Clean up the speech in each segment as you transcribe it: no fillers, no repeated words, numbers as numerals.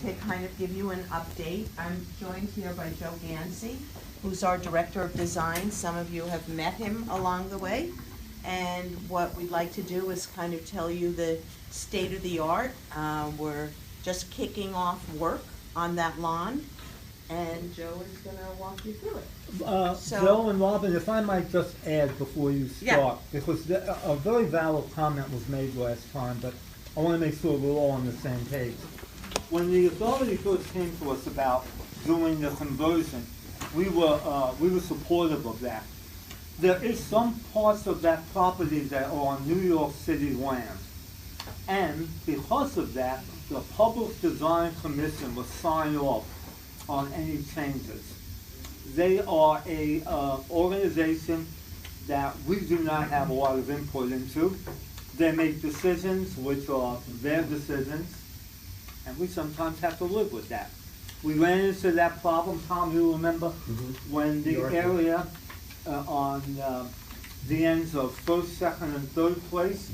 to kind of give you an update. I'm joined here by Joe Gansey, who's our Director of Design. Some of you have met him along the way. And what we'd like to do is kind of tell you the state of the art. We're just kicking off work on that lawn, and Joe is going to walk you through it. Joe and Robin, if I might just add before you start, Yeah. because a very valid comment was made last time, but I want to make sure we're all on the same page. When the authority first came to us about doing the conversion, we were supportive of that. There is some parts of that property that are on New York City land. And because of that, the Public Design Commission will sign off on any changes. They are a organization that we do not have a lot of input into. They make decisions which are their decisions, and we sometimes have to live with that. We ran into that problem, Tom, you remember, when the area on the ends of first, second, and third place,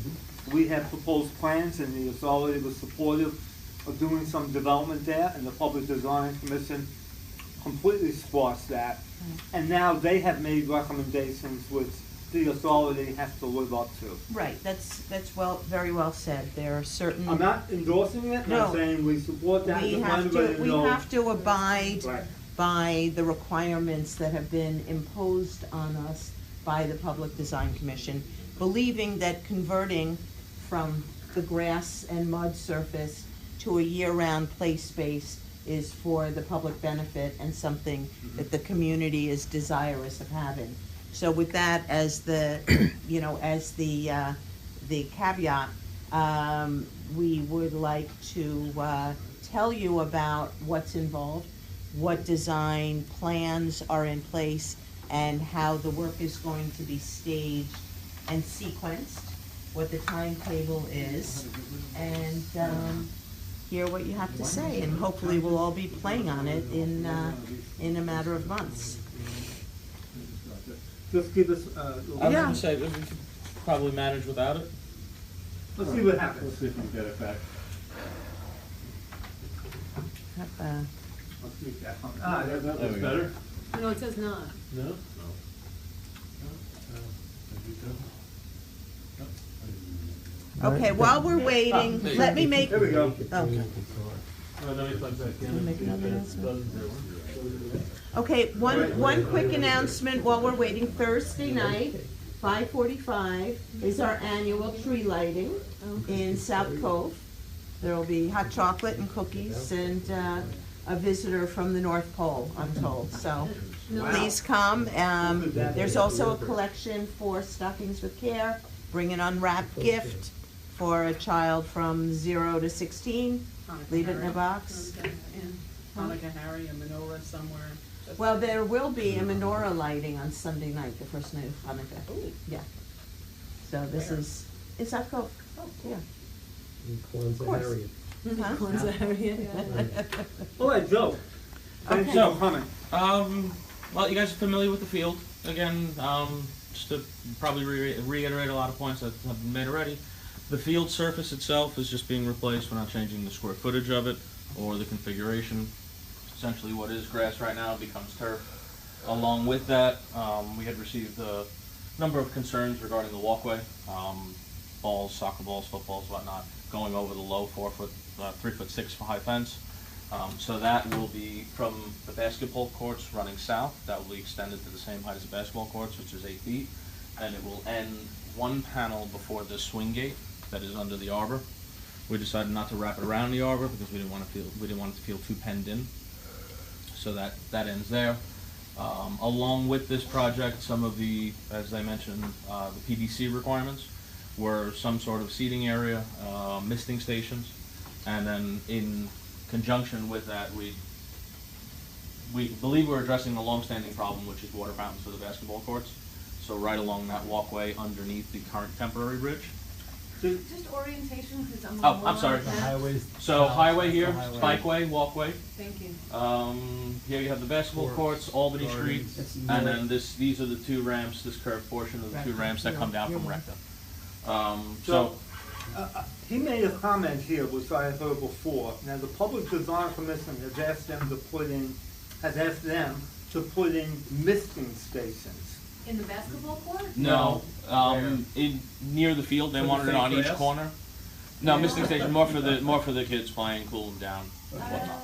we had proposed plans, and the authority was supportive of doing some development there, and the Public Design Commission completely squashed that. And now they have made recommendations which the authority has to live up to. Right, that's very well said. There are certain... I'm not endorsing it, No. I'm saying we support that. We have to abide by the requirements that have been imposed on us by the Public Design Commission, believing that converting from the grass and mud surface to a year-round play space is for the public benefit and something that the community is desirous of having. So with that as the, as the caveat, we would like to tell you about what's involved, what design plans are in place, and how the work is going to be staged and sequenced, what the timetable is, and hear what you have to say, and hopefully we'll all be playing on it in a matter of months. Just give us I was going to say, we could probably manage without it. let's see what happens. Let's see if we can get it back. Let's make that one. That There looks we go. better? No, it says not. No? No. Okay, while we're waiting, let me make... There we go. Okay. Okay, one quick announcement while we're waiting. Thursday night, 5:45, is our annual tree lighting in South Cove. There will be hot chocolate and cookies and a visitor from the North Pole, I'm told, so please come. There's also a collection for Stockings with Care. Bring an unwrapped gift for a child from 0 to 16. Leave it in a box. Hanukkah Harry, a menorah somewhere. Well, there will be a menorah lighting on Sunday night, the first night of Hanukkah. Ooh. Yeah. So this is that Cove? Oh, yeah. Kwanzaa course. Harriet. Huh? Kwanzaa Harry. All right, Joe. Thank Okay. you for coming. Well, you guys are familiar with the field. Again, just to probably reiterate a lot of points that have been made already. The field surface itself is just being replaced. We're not changing the square footage of it or the configuration. Essentially what is grass right now becomes turf. Along with that, we had received a number of concerns regarding the walkway. Balls, soccer balls, footballs, whatnot, going over the low 3'6" high fence. So that will be from the basketball courts running south. That will be extended to the same height as the basketball courts, which is 8 feet. And it will end one panel before the swing gate that is under the arbor. We decided not to wrap it around the arbor because we didn't want it to feel too penned in. So that ends there. Along with this project, some of the, as I mentioned, the PDC requirements were some sort of seating area, misting stations, and then in conjunction with that, we believe we're addressing the long-standing problem, which is water fountains for the basketball courts. So right along that walkway underneath the current temporary bridge. Just orientation, because I'm. Oh, I'm sorry. The highways. So highway here, Highway. bikeway, walkway. Thank you. Here you have the basketball courts, Albany Street, It's and north. then these are the two ramps, this curved portion of the two ramps that come down from Recta. So he made a comment here, which I had heard before. Now, the Public Design Commission has asked them to put in misting stations. In the basketball court? No, near the field, they For the wanted it on fake each grass? corner. No, misting station, more for the kids playing, cool them down and whatnot.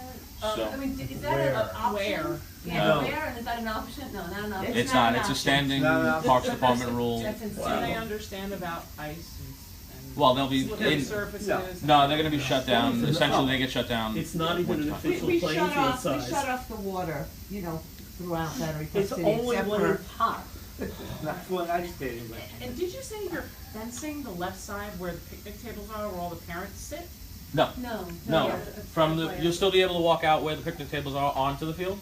So, I mean, is that an option? Where? Yeah, No. where, and is that an option? No, not an option. it's not, it's a standing Not an option. Parks Department rule. That's Do insane. they understand about ice and Well, they'll be slippery in, surfaces? no, they're gonna be shut down, No. essentially they get shut down. It's not even an wintertime. official We playing shut field off, we size. shut off the water, you know, throughout Battery Park It's City, only except when for, it's hot. Not for an ice skating rink. And did you say you're fencing the left side where the picnic tables are, where all the parents sit? No, No. no, yeah, from the, that's you'll still be able to walk out where the picnic tables are onto the field.